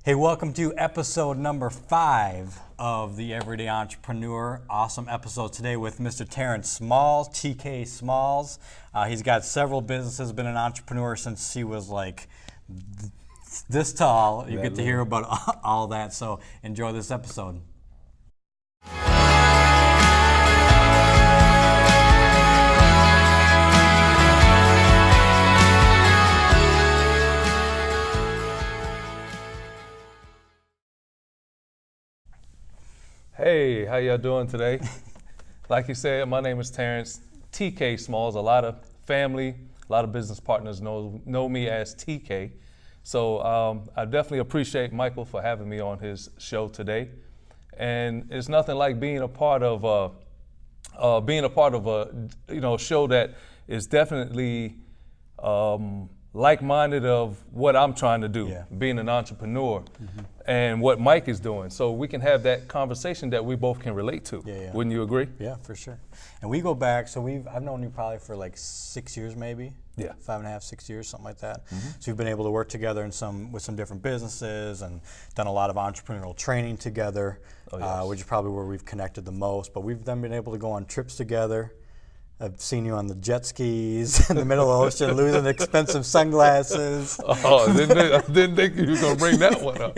Hey, welcome to episode number 5 of The Everyday Entrepreneur. Awesome episode today with Mr. Terrance Smalls, TK Smalls. He's got several businesses, been an entrepreneur since he was like this tall. You get to hear about all that, so enjoy this episode. Hey, how y'all doing today? Like you said, my name is Terrance, TK Smalls. A lot of family, a lot of business partners know me as TK. So I definitely appreciate Michael for having me on his show today. And it's nothing like being a part of a show that is definitely like-minded of what I'm trying to do, being an entrepreneur, and what Mike is doing. So we can have that conversation that we both can relate to. Wouldn't you agree? Yeah, for sure. And we go back, so I've known you probably for like 6 years maybe. Yeah. 5.5, 6 years, something like that. So we've been able to work together with some different businesses and done a lot of entrepreneurial training together, which is probably where we've connected the most. But we've then been able to go on trips together. I've seen you on the jet skis in the middle of the ocean, losing expensive sunglasses. Oh, I didn't think you were going to bring that one up.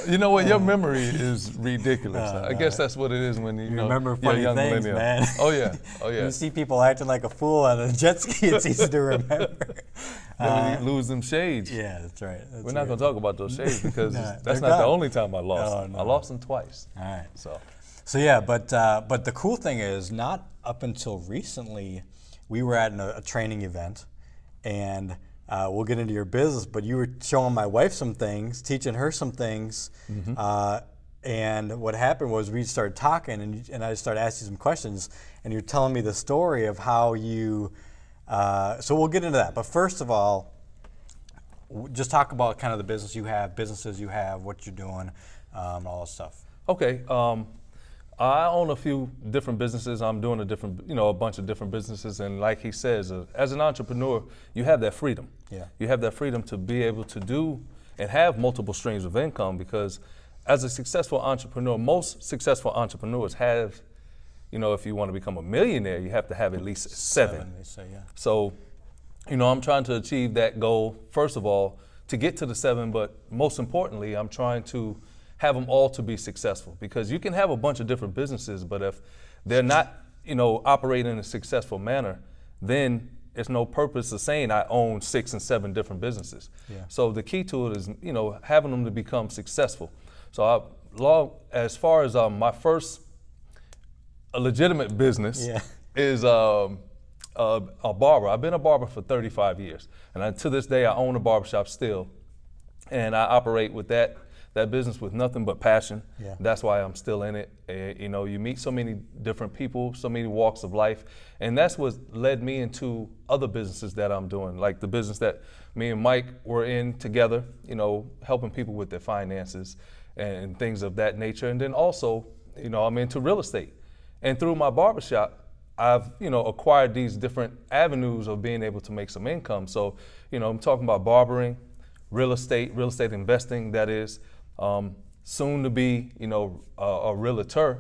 You know what? Your memory is ridiculous. I guess that's what it is when you remember funny young things, millennial. man. Oh yeah. You see people acting like a fool on a jet ski. It's easy to remember. Lose them shades. Yeah, that's right. We're not going to talk about those shades because that's not gone. the only time I lost them. No. I lost them twice. All right. So yeah, but the cool thing is, not up until recently, we were at a training event, and we'll get into your business, but you were showing my wife some things, teaching her some things, and what happened was we started talking, and I started asking some questions, and you're telling me the story of how you, so we'll get into that. But first of all, just talk about kind of the businesses you have, what you're doing, all that stuff. Okay. I own a few different businesses. I'm doing a bunch of different businesses, and like he says, as an entrepreneur, you have that freedom. Yeah. You have that freedom to be able to do and have multiple streams of income, because as a successful entrepreneur, most successful entrepreneurs have, if you want to become a millionaire, you have to have at least seven. They say, yeah. So, I'm trying to achieve that goal, first of all, to get to the 7, but most importantly, I'm trying to have them all to be successful, because you can have a bunch of different businesses, but if they're not, operating in a successful manner, then it's no purpose of saying I own 6 and 7 different businesses. Yeah. So the key to it is, having them to become successful. So as far as my first legitimate business is a barber. I've been a barber for 35 years, and to this day I own a barbershop still, and I operate with that business with nothing but passion. Yeah. That's why I'm still in it. You meet so many different people, so many walks of life, and that's what led me into other businesses that I'm doing, like the business that me and Mike were in together, helping people with their finances and things of that nature. And then also, I'm into real estate. And through my barbershop, I've, acquired these different avenues of being able to make some income. So, I'm talking about barbering, real estate investing, that is, soon to be, a realtor,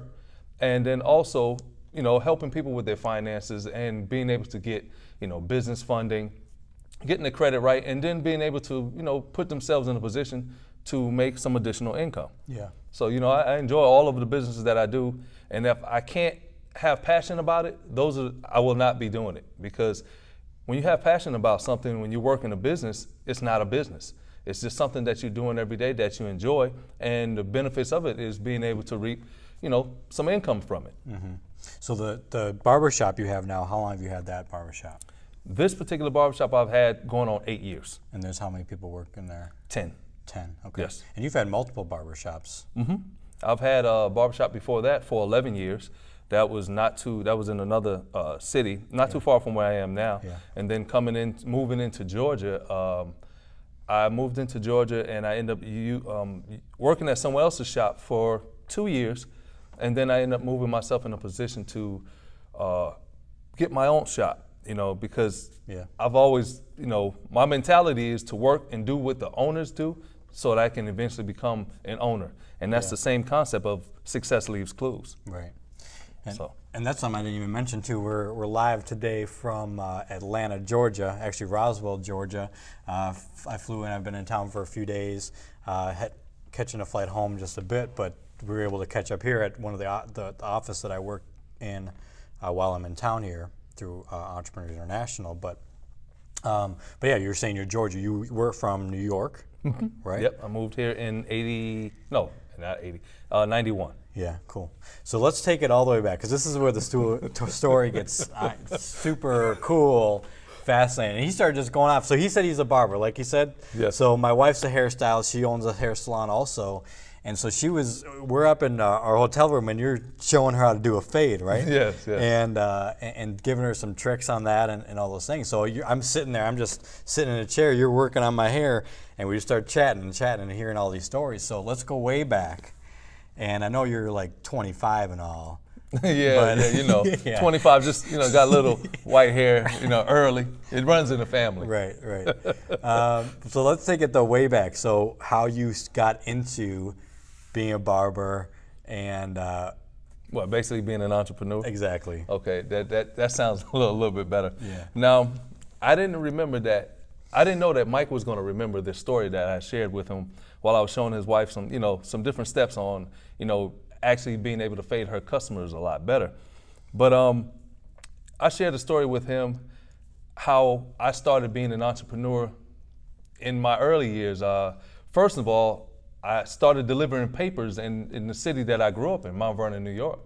and then also, helping people with their finances and being able to get, business funding, getting the credit right, and then being able to, put themselves in a position to make some additional income. Yeah. So, I enjoy all of the businesses that I do, and if I can't have passion about it, I will not be doing it, because when you have passion about something, when you work in a business, it's not a business. It's just something that you're doing every day that you enjoy, and the benefits of it is being able to reap, some income from it. Mm-hmm. So the barbershop you have now, how long have you had that barbershop? This particular barbershop I've had going on 8 years. And there's how many people working there? 10. 10, okay. Yes. And you've had multiple barbershops. Mm-hmm. I've had a barbershop before that for 11 years. That was in another city, not too far from where I am now. Yeah. And then moving into Georgia, I moved into Georgia, and I ended up working at someone else's shop for 2 years, and then I ended up moving myself in a position to get my own shop, because I've always, my mentality is to work and do what the owners do, so that I can eventually become an owner. And that's the same concept of success leaves clues. Right. And, So. and that's something I didn't even mention too. We're live today from Atlanta, Georgia, actually Roswell, Georgia. I flew in. I've been in town for a few days, catching a flight home just a bit, but we were able to catch up here at one of the office that I work in while I'm in town here through Entrepreneurs International. But yeah, you were saying you're Georgia. You were from New York, right? Yep, I moved here in 91. Yeah, cool. So let's take it all the way back, because this is where the story gets super cool, fascinating. And he started just going off. So he said he's a barber, like he said. Yes. So my wife's a hairstylist. She owns a hair salon also. And so we're up in our hotel room, and you're showing her how to do a fade, right? Yes, yes. And giving her some tricks on that and all those things. So I'm sitting there, I'm just sitting in a chair, you're working on my hair, and we just start chatting and hearing all these stories. So let's go way back. And I know you're like 25 and all. Yeah, yeah. 25, just, got a little white hair, early. It runs in the family. Right. So let's take it way back. So how you got into being a barber and Well, basically being an entrepreneur. exactly. Okay, that sounds a little bit better. Yeah. Now, I didn't remember that. I didn't know that Mike was going to remember this story that I shared with him while I was showing his wife some different steps on, actually being able to fade her customers a lot better. But I shared a story with him how I started being an entrepreneur in my early years. First of all, I started delivering papers in the city that I grew up in, Mount Vernon, New York.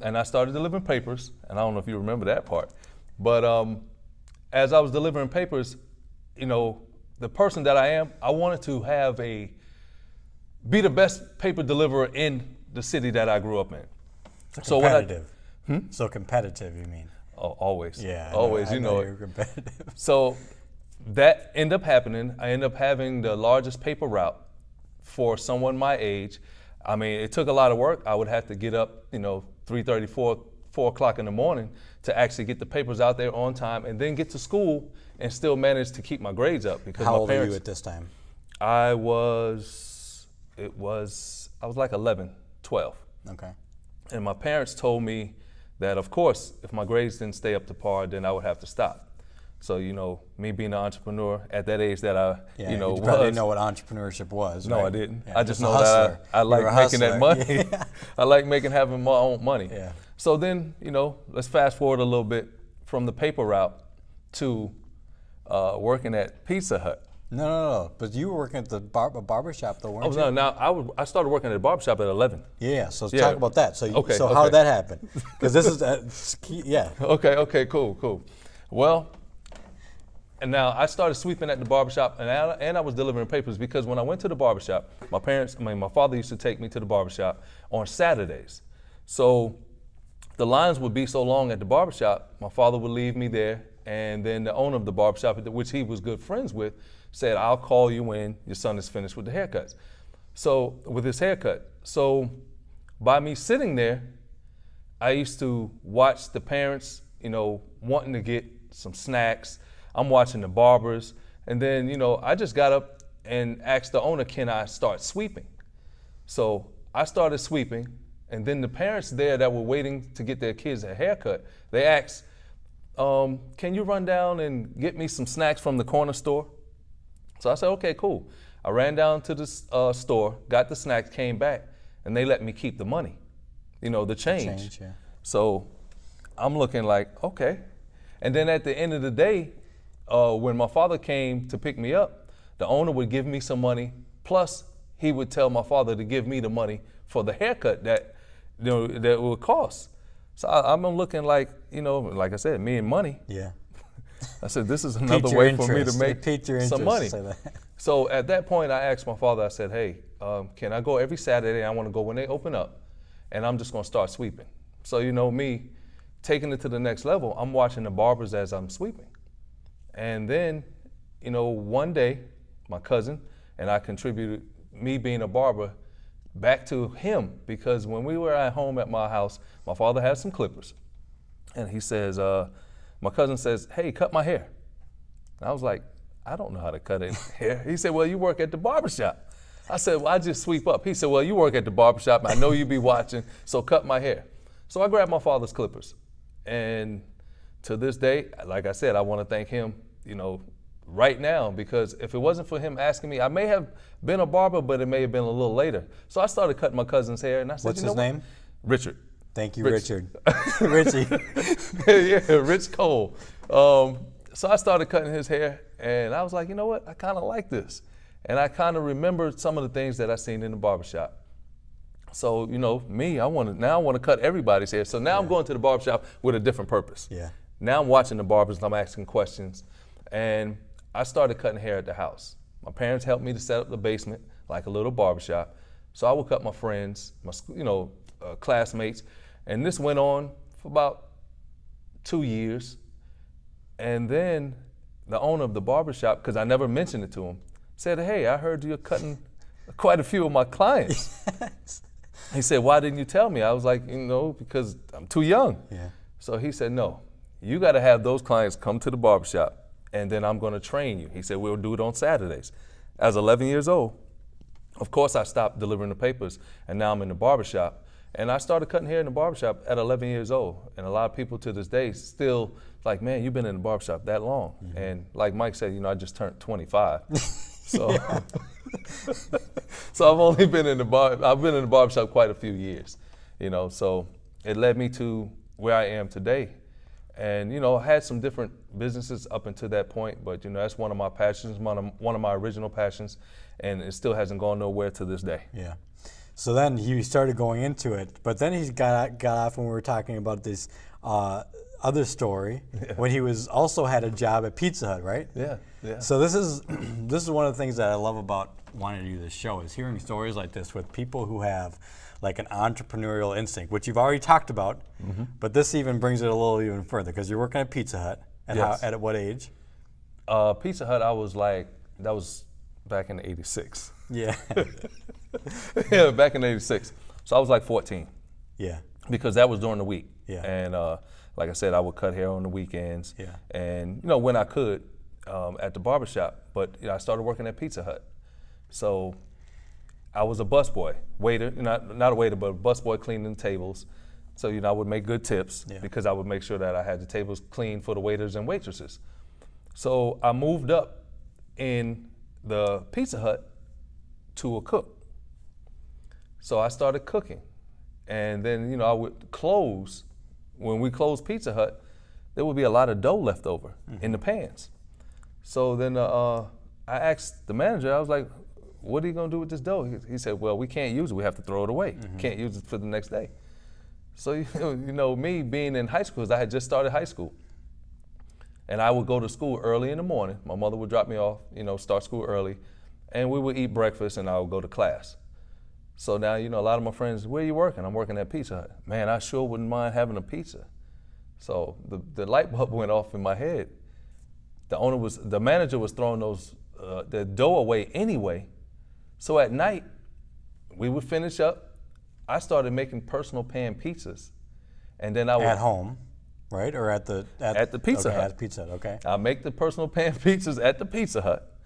And I started delivering papers, and I don't know if you remember that part, but as I was delivering papers, the person that I am, I wanted to be the best paper deliverer in the city that I grew up in. So competitive. So competitive, you mean? Oh, always. Yeah. Always, I know it. you're competitive. So that ended up happening. I ended up having the largest paper route for someone my age. I mean, it took a lot of work. I would have to get up, 3:30, 4 o'clock in the morning to actually get the papers out there on time and then get to school and still manage to keep my grades up. Because How my old parents, are you at this time? I was like 11, 12. Okay. And my parents told me that, of course, if my grades didn't stay up to par, then I would have to stop. So, me being an entrepreneur at that age that I, You was. probably didn't know what entrepreneurship was. No, right? I didn't. Yeah, I just a know hustler. that I like You're a making that hustler. money. Yeah. I like having my own money. Yeah. So then, let's fast forward a little bit from the paper route to working at Pizza Hut. No. But you were working at the barbershop, though, weren't you? Oh, no, now I started working at a barbershop at 11. Yeah. So Yeah. talk about that. So Okay, how okay. did that happen? Because this is yeah. Okay, cool. Well, and now I started sweeping at the barbershop, and I was delivering papers, because when I went to the barbershop, my father used to take me to the barbershop on Saturdays. So the lines would be so long at the barbershop, my father would leave me there, and then the owner of the barbershop, which he was good friends with, said, "I'll call you when your son is finished with his haircut." So by me sitting there, I used to watch the parents, wanting to get some snacks. I'm watching the barbers, and then, I just got up and asked the owner, "Can I start sweeping?" So I started sweeping, and then the parents there that were waiting to get their kids a haircut, they asked, "Can you run down and get me some snacks from the corner store?" So I said, "Okay, cool." I ran down to the store, got the snacks, came back, and they let me keep the money, the change. Yeah. So I'm looking like, okay. And then at the end of the day, when my father came to pick me up, the owner would give me some money, plus he would tell my father to give me the money for the haircut that it would cost. So I'm looking like, like I said, me and money. Yeah. I said, this is another Piqued your way for me to interest. make It piqued your some interest money. to say that. So at that point, I asked my father, I said, "Hey, can I go every Saturday? I want to go when they open up, and I'm just going to start sweeping." So, me taking it to the next level, I'm watching the barbers as I'm sweeping. And then, one day, my cousin and I contributed me being a barber back to him, because when we were at home at my house, my father had some clippers. And he says, my cousin says, "Hey, cut my hair." And I was like, "I don't know how to cut any hair." He said, "Well, you work at the barbershop." I said, well, I just sweep up. He said, well, you work at the barbershop. I know you be watching, so cut my hair. So I grabbed my father's clippers. And to this day, like I said, I want to thank him, right now, because if it wasn't for him asking me, I may have been a barber, but it may have been a little later. So I started cutting my cousin's hair, and I said, What's his name? Richard. Thank you, Richard. Richie. Yeah, Rich Cole. So I started cutting his hair, and I was like, you know what? I kind of like this. And I kind of remembered some of the things that I seen in the barbershop. So, me, I want to cut everybody's hair. So now I'm going to the barbershop with a different purpose. Yeah. Now I'm watching the barbers and I'm asking questions. And I started cutting hair at the house. My parents helped me to set up the basement like a little barbershop. So I would cut my friends, my classmates. And this went on for about 2 years. And then the owner of the barbershop, because I never mentioned it to him, said, hey, I heard you're cutting quite a few of my clients. Yes. He said, why didn't you tell me? I was like, because I'm too young. Yeah. So he said, no, you got to have those clients come to the barbershop, and then I'm going to train you. He said, we'll do it on Saturdays. As 11 years old, of course, I stopped delivering the papers, and now I'm in the barbershop. And I started cutting hair in the barbershop at 11 years old. And a lot of people to this day still like, man, you've been in the barbershop that long. Mm-hmm. And like Mike said, I just turned 25. So, so I've only been in the barbershop quite a few years, so it led me to where I am today. And, I had some different businesses up until that point, but, that's one of my passions, one of my original passions, and it still hasn't gone nowhere to this day. Yeah. So then he started going into it, but then he got off when we were talking about this other story when he also had a job at Pizza Hut, right? Yeah, yeah. So this is one of the things that I love about wanting to do this show is hearing stories like this with people who have like an entrepreneurial instinct, which you've already talked about, but this even brings it a little even further because you're working at Pizza Hut. At what age? Pizza Hut, that was back in '86. Yeah. Yeah, back in '86. So I was like 14. Yeah. Because that was during the week. Yeah. And like I said, I would cut hair on the weekends. Yeah. And when I could at the barbershop, but I started working at Pizza Hut. So I was a busboy, waiter, not a waiter, but a busboy cleaning tables. So I would make good tips because I would make sure that I had the tables clean for the waiters and waitresses. So I moved up in the Pizza Hut to a cook. So I started cooking. And then, I would close. When we closed Pizza Hut, there would be a lot of dough left over in the pans. So then I asked the manager, I was like, what are you going to do with this dough? He said, well, we can't use it. We have to throw it away. Can't use it for the next day. So, me being in high school, because I had just started high school, and I would go to school early in the morning. My mother would drop me off, start school early, and we would eat breakfast, and I would go to class. So now, a lot of my friends, where are you working? I'm working at Pizza Hut. Man, I sure wouldn't mind having a pizza. So the light bulb went off in my head. The manager was throwing the dough away anyway. So at night, we would finish up. I started making personal pan pizzas. And then I would. At home, right? Or at the Pizza Hut. At Pizza Hut, okay. I make the personal pan pizzas at the Pizza Hut.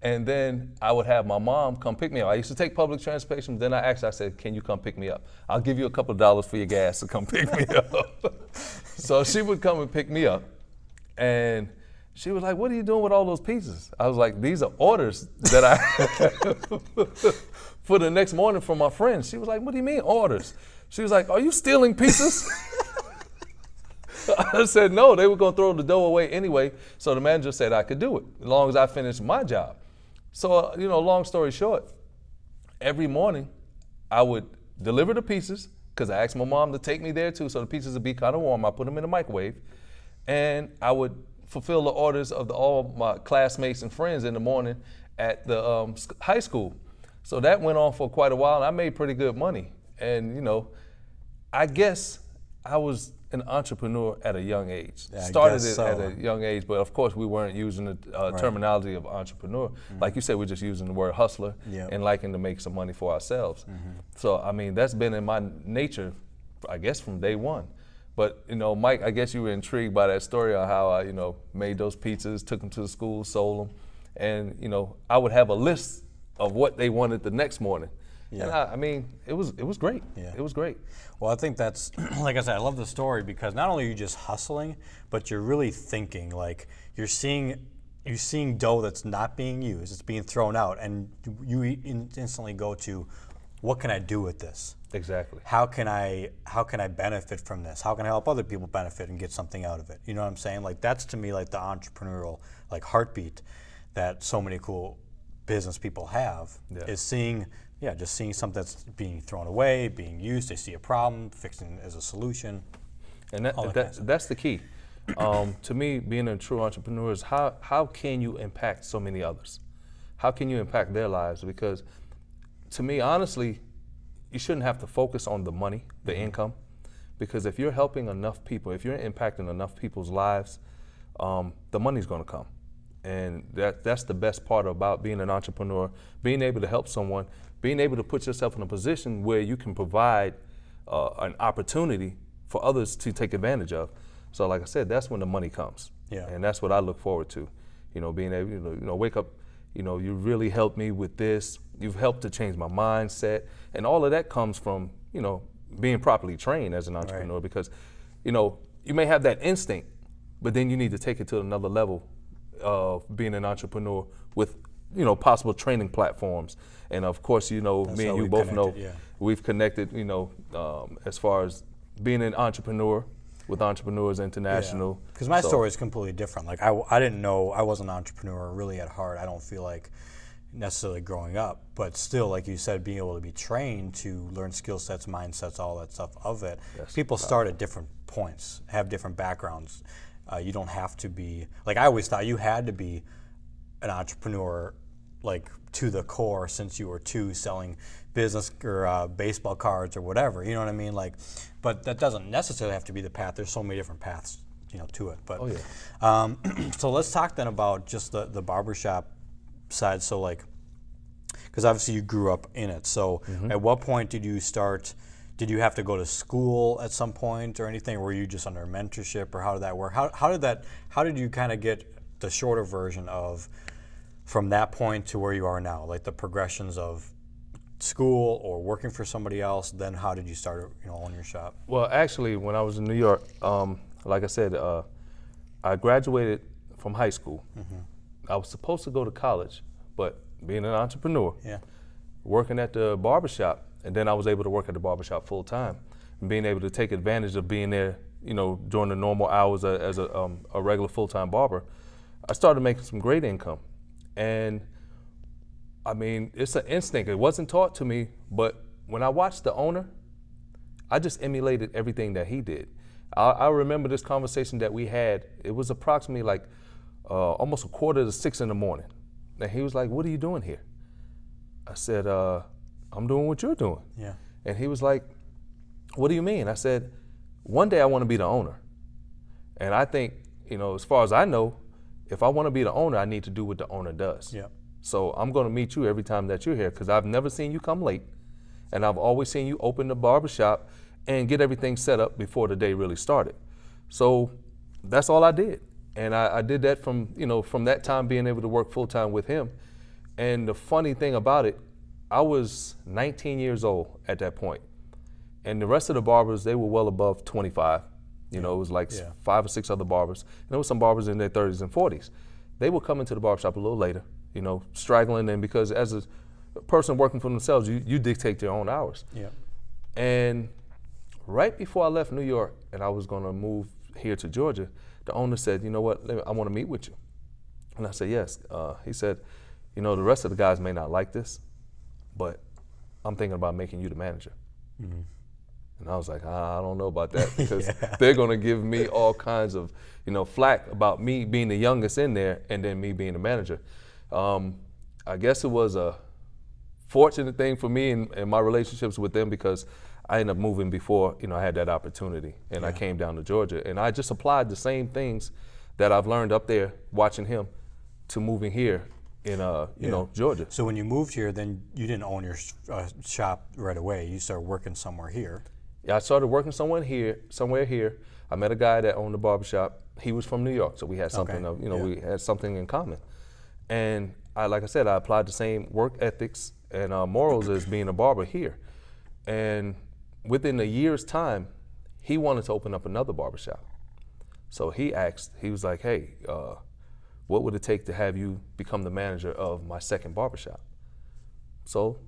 And then I would have my mom come pick me up. I used to take public transportation, but then I said, can you come pick me up? I'll give you a couple of dollars for your gas to come pick me up. So she would come and pick me up. And she was like, what are you doing with all those pizzas? I was like, these are orders that I for the next morning from my friends. She was like, what do you mean orders? She was like, are you stealing pizzas? I said, no, they were going to throw the dough away anyway. So the manager said I could do it as long as I finished my job. So, long story short, every morning I would deliver the pizzas because I asked my mom to take me there too, so the pizzas would be kind of warm. I put them in the microwave, and I would fulfill the orders of all my classmates and friends in the morning at the high school. So that went on for quite a while, and I made pretty good money. And, I guess I was an entrepreneur at a young age. Started it at a young age, but of course we weren't using the terminology of entrepreneur. Like you said, we're just using the word hustler and liking to make some money for ourselves. So, that's been in my nature, I guess, from day one. But, Mike, I guess you were intrigued by that story on how I, made those pizzas, took them to the school, sold them. And, I would have a list of what they wanted the next morning. Yeah. And I mean, it was great. Yeah. It was great. Well, I think that's, like I said, I love the story because not only are you just hustling, but you're really thinking. Like you're seeing dough that's not being used, it's being thrown out, and you instantly go to, what can I do with this? Exactly. How can I benefit from this? How can I help other people benefit and get something out of it? You know what I'm saying? Like that's to me like the entrepreneurial like heartbeat that so many cool business people have is seeing something that's being thrown away, being used. They see a problem, fixing it as a solution. And that's the key. To me, being a true entrepreneur is how can you impact so many others? How can you impact their lives? Because to me, honestly, you shouldn't have to focus on the money, the income, because if you're helping enough people, if you're impacting enough people's lives, the money's going to come. And that's the best part about being an entrepreneur, being able to help someone, being able to put yourself in a position where you can provide an opportunity for others to take advantage of. So like I said, that's when the money comes. Yeah. And that's what I look forward to, being able to, wake up, you really helped me with this. You've helped to change my mindset. And all of that comes from, being properly trained as an entrepreneur. Right. Because, you may have that instinct, but then you need to take it to another level of being an entrepreneur with, possible training platforms. And of course, me and you both know we've connected, as far as being an entrepreneur with Entrepreneurs International. Because my story is completely different. Like I didn't know, I was an entrepreneur really at heart. I don't feel like necessarily growing up, but still, like you said, being able to be trained to learn skill sets, mindsets, all that stuff of it. Yes. People start at different points, have different backgrounds. You don't have to be, like I always thought you had to be an entrepreneur like to the core since you were 2 selling business or baseball cards or whatever, you know what I mean? Like, but that doesn't necessarily have to be the path. There's so many different paths, to it. But so let's talk then about just the barbershop side. So like, because obviously you grew up in it. So at what point did you start? Did you have to go to school at some point or anything? Or were you just under mentorship, or how did that work? How did you kind of get the shorter version of from that point to where you are now, like the progressions of school or working for somebody else? Then how did you start, own your shop? Well, actually, when I was in New York, like I said, I graduated from high school. I was supposed to go to college, but being an entrepreneur, working at the barbershop, and then I was able to work at the barbershop full time, and being able to take advantage of being there, during the normal hours as a regular full-time barber, I started making some great income. And I mean, it's an instinct. It wasn't taught to me, but when I watched the owner, I just emulated everything that he did. I remember this conversation that we had. It was approximately like almost 5:45 in the morning. And he was like, "What are you doing here?" I said, "I'm doing what you're doing." Yeah. And he was like, "What do you mean?" I said, "One day I want to be the owner." And I think, as far as I know, if I want to be the owner, I need to do what the owner does. Yeah. So I'm going to meet you every time that you're here, because I've never seen you come late, and I've always seen you open the barbershop and get everything set up before the day really started. So that's all I did. And I did that from that time, being able to work full time with him. And the funny thing about it, I was 19 years old at that point. And the rest of the barbers, they were well above 25. It was like 5 or 6 other barbers. And there were some barbers in their 30s and 40s. They would come into the barbershop a little later, straggling in, because as a person working for themselves, you dictate your own hours. Yeah. And right before I left New York and I was going to move here to Georgia, the owner said, "You know what, I want to meet with you." And I said, "Yes." He said, "The rest of the guys may not like this, but I'm thinking about making you the manager." And I was like, I don't know about that, because they're going to give me all kinds of, flack about me being the youngest in there and then me being the manager. I guess it was a fortunate thing for me in my relationships with them, because I ended up moving before, I had that opportunity, and I came down to Georgia, and I just applied the same things that I've learned up there watching him to moving here in Georgia. So when you moved here, then you didn't own your shop right away. You started working somewhere here. Yeah, I started working somewhere here. I met a guy that owned the barbershop. He was from New York, so we had something we had something in common. And like I said, I applied the same work ethics and morals as being a barber here. And within a year's time, he wanted to open up another barbershop. So he was like, hey, what would it take to have you become the manager of my second barbershop? So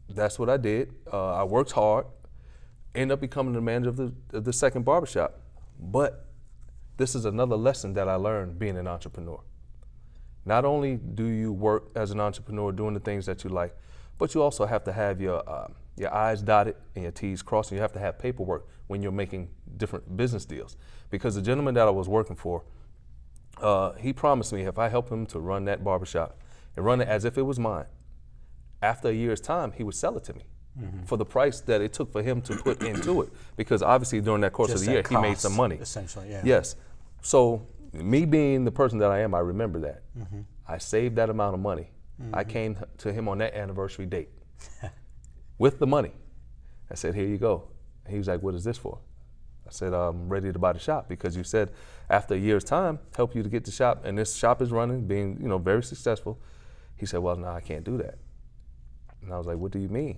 that's what I did. I worked hard, ended up becoming the manager of the second barbershop. But this is another lesson that I learned being an entrepreneur. Not only do you work as an entrepreneur doing the things that you like, but you also have to have your I's dotted and your T's crossed, and you have to have paperwork when you're making different business deals. Because the gentleman that I was working for, he promised me if I help him to run that barbershop and run it as if it was mine, after a year's time, he would sell it to me for the price that it took for him to put into it. Because obviously during that course of the year, he made some money. Essentially, yeah. Yes. So me being the person that I am, I remember that. I saved that amount of money. I came to him on that anniversary date with the money. I said, here you go. He was like, what is this for? I said, I'm ready to buy the shop because you said after a year's time, help you to get the shop, and this shop is running, being very successful. He said, well, no, I can't do that. And I was like, what do you mean?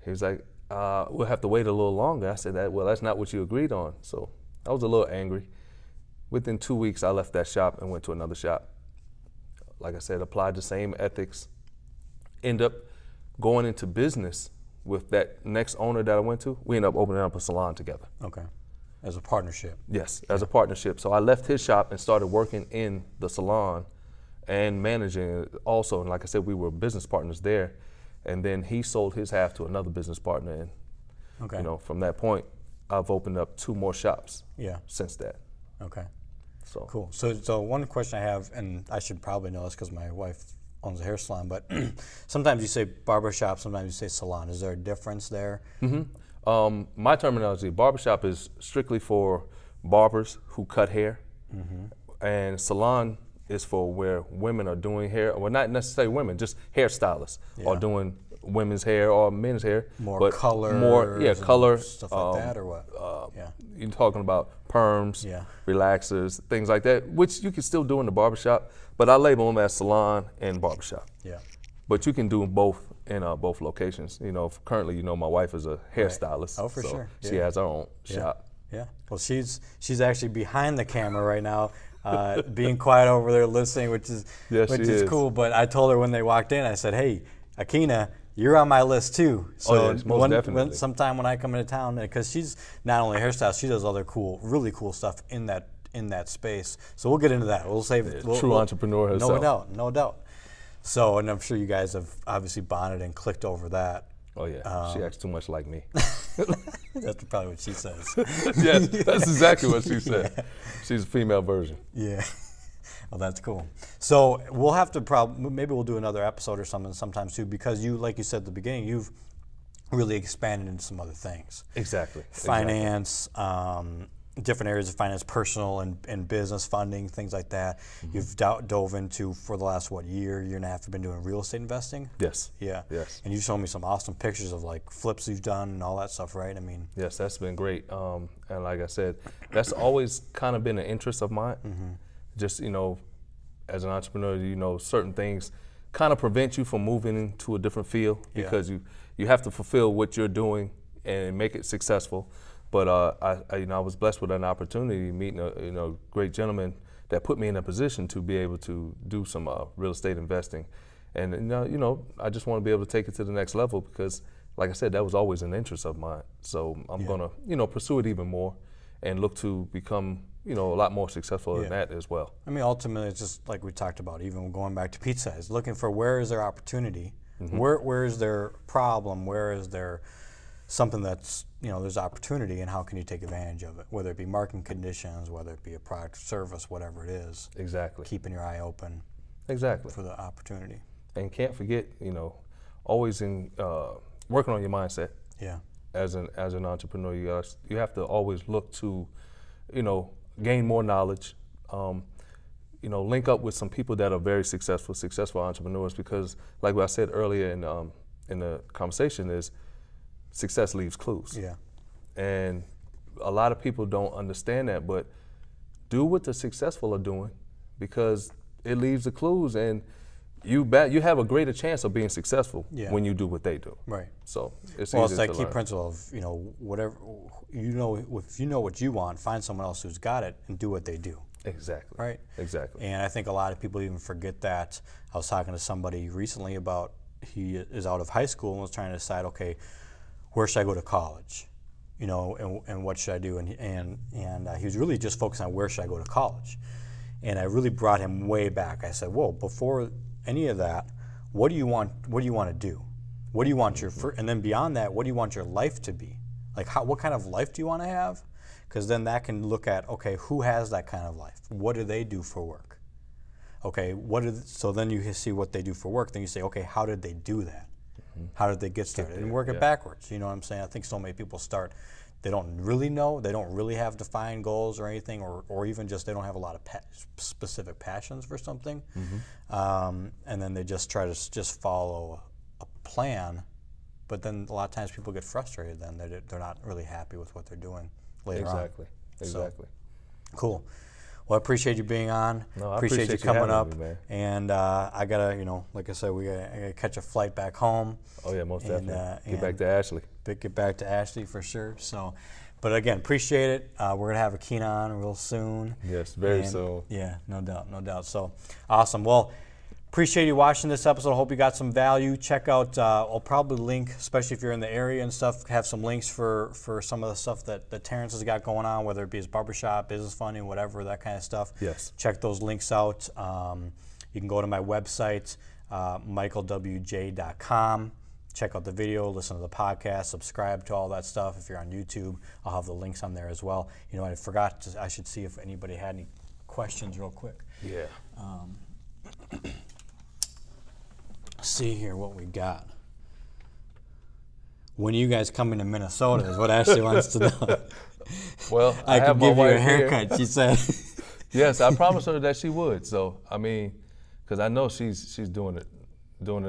He was like, we'll have to wait a little longer. I said, well, that's not what you agreed on. So I was a little angry. Within 2 weeks, I left that shop and went to another shop. Like I said, applied the same ethics, end up going into business with that next owner that I went to. We ended up opening up a salon together. Okay, as a partnership. Yes, as a partnership. So I left his shop and started working in the salon and managing it also. And like I said, we were business partners there. And then he sold his half to another business partner. And from that point, I've opened up 2 more shops since that. Okay. So cool. So one question I have, and I should probably know this because my wife owns a hair salon, but sometimes you say barbershop, sometimes you say salon. Is there a difference there? My terminology, barbershop is strictly for barbers who cut hair, and salon is for where women are doing hair, well, not necessarily women, just hairstylists are doing women's hair or men's hair. More color. Color. Stuff like that, or what? You're talking about perms, relaxers, things like that, which you can still do in the barbershop, but I label them as salon and barbershop. Yeah. But you can do both in both locations. Currently, my wife is a hairstylist. Oh, for sure. She has her own shop. Yeah. Well, she's actually behind the camera right now, being quiet over there listening, which is cool. But I told her when they walked in, I said, "Hey, Akina, you're on my list too." So most definitely. Sometime when I come into town, because she's not only a hairstylist, she does other really cool stuff in that space. So we'll get into that. We'll save it. True entrepreneur herself. No doubt. So, and I'm sure you guys have obviously bonded and clicked over that. Oh yeah, she acts too much like me. That's probably what she says. Yes, that's exactly what she said. Yeah. She's a female version. Yeah. Well, that's cool. So we'll have to maybe we'll do another episode or something sometimes too, because like you said at the beginning, you've really expanded into some other things. Exactly. Finance, different areas of finance, personal and business funding, things like that. You've dove into for the last year and a half. You've been doing real estate investing. Yes. Yeah. Yes. And you've shown me some awesome pictures of like flips you've done and all that stuff, right? I mean. Yes, that's been great. And like I said, that's always kind of been an interest of mine. Just as an entrepreneur, certain things kind of prevent you from moving into a different field because you have to fulfill what you're doing and make it successful. But I was blessed with an opportunity meeting a great gentleman that put me in a position to be able to do some real estate investing, and I just want to be able to take it to the next level because, like I said, that was always an interest of mine. So I'm gonna pursue it even more and look to become a lot more successful than that as well. I mean, ultimately, it's just like we talked about, even going back to pizza, is looking for where is there opportunity, where is there problem, where is there something that's, there's opportunity, and how can you take advantage of it, whether it be market conditions, whether it be a product or service, whatever it is. Exactly. Keeping your eye open. Exactly. For the opportunity. And can't forget, always in working on your mindset. Yeah. As an entrepreneur, you have to always look to, gain more knowledge, link up with some people that are very successful entrepreneurs, because like what I said earlier in the conversation is, success leaves clues. Yeah. And a lot of people don't understand that, but do what the successful are doing because it leaves the clues, and you have a greater chance of being successful when you do what they do. Right. So it's Well, easier it's that to key learn. principle of, whatever, if you know what you want, find someone else who's got it and do what they do. Exactly. Right. Exactly. And I think a lot of people even forget that. I was talking to somebody recently about he is out of high school and was trying to decide, okay, where should I go to college? And what should I do? And he was really just focused on where should I go to college. And I really brought him way back. I said, whoa, before any of that, what do you want to do? What do you want and then beyond that, what do you want your life to be? Like, what kind of life do you want to have? Because then that can look at, okay, who has that kind of life? What do they do for work? Okay, so then you see what they do for work. Then you say, okay, how did they do that? How did they get started? And work it backwards. You know what I'm saying? I think so many people start, they don't really know, they don't really have defined goals or anything, or even just they don't have a lot of specific passions for something. And then they just try to just follow a plan. But then a lot of times people get frustrated then. They're not really happy with what they're doing later on. Exactly. Cool. Well, I appreciate you being on. No, I appreciate you coming having up. me, man. And I gotta, like I said, I gotta catch a flight back home. Oh yeah, most And, definitely. Get back to Ashley. Get back to Ashley for sure. So, but again, appreciate it. We're gonna have Akeen on real soon. Yes, very soon. Yeah, no doubt. So, awesome. Well, appreciate you watching this episode. I hope you got some value. Check out, I'll probably link, especially if you're in the area and stuff, have some links for some of the stuff that Terrance has got going on, whether it be his barbershop, business funding, whatever, that kind of stuff. Yes. Check those links out. You can go to my website, michaelwj.com. Check out the video, listen to the podcast, subscribe to all that stuff. If you're on YouTube, I'll have the links on there as well. I forgot I should see if anybody had any questions real quick. Yeah. See here what we got. When are you guys coming to Minnesota is what Ashley wants to know. Well, I have could my give you a wife here. haircut, she said. Yes, I promised her that she would. So I mean, because I know she's doing it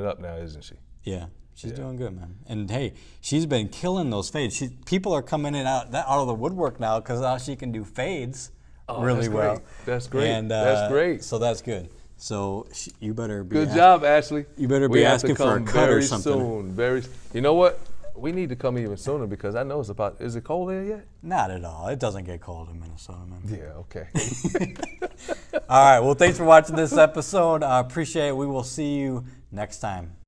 up now, isn't she? Yeah, she's doing good, man. And hey, she's been killing those fades. People are coming in out of the woodwork now because now she can do fades really well. That's great. And, That's great. So that's good. So you better be. Good job, Ashley. You better be We have asking to for a come cut or very something. Soon. You know what? We need to come even sooner because I know it's about. Is it cold there yet? Not at all. It doesn't get cold in Minnesota, man. Yeah. Okay. All right. Well, thanks for watching this episode. I appreciate it. We will see you next time.